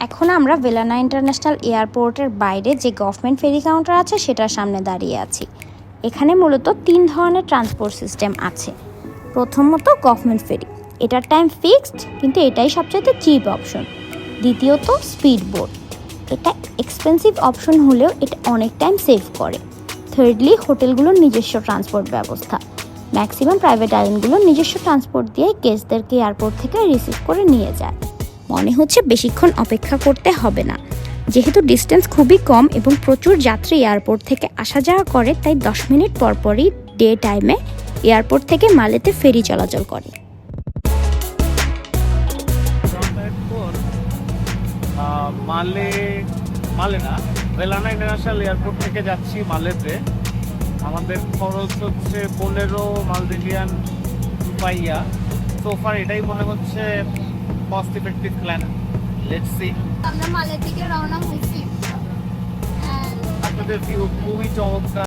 এখন আমরা ভেলানা ইন্টারন্যাশনাল এয়ারপোর্টের বাইরে যে গভর্নমেন্ট ফেরি কাউন্টার আছে সেটার সামনে দাঁড়িয়ে আছি। এখানে মূলত 3 ধরনের ট্রান্সপোর্ট সিস্টেম আছে। প্রথমত গভর্নমেন্ট ফেরি, এটার টাইম ফিক্সড কিন্তু এটাই সবচেয়ে চিপ অপশন। দ্বিতীয়ত স্পিড বোট, এটা এক্সপেন্সিভ অপশন হলেও এটা অনেক টাইম সেভ করে। থার্ডলি হোটেলগুলোর নিজস্ব ট্রান্সপোর্ট ব্যবস্থা, ম্যাক্সিমাম প্রাইভেট আইল্যান্ডগুলোর নিজস্ব ট্রান্সপোর্ট দিয়ে গেস্টদেরকে এয়ারপোর্ট থেকে রিসিভ করে নিয়ে যায়। মনে হচ্ছে বেশিক্ষণ অপেক্ষা করতে হবে না, যেহেতু ডিস্টেন্স খুবই কম এবং প্রচুর যাত্রী এয়ারপোর্ট থেকে আসা যাওয়া করে, তাই 10 মিনিট পরপরই ডে টাইমে এয়ারপোর্ট থেকে মালেতে ফেরি চলাচল করে। মালে না, ভেলানা ইন্টারন্যাশনাল এয়ারপোর্ট থেকে যাচ্ছি মালেতে। আমাদের খরচ হচ্ছে 15 মালদ্বীপিয়ান রুপাইয়া। সোফার এটাই মনে হচ্ছে cost effective plan. Let's see. আমরা মালের দিকে রওনা হয়েছি। আপনাদের ভিউ খুবই চমৎকার।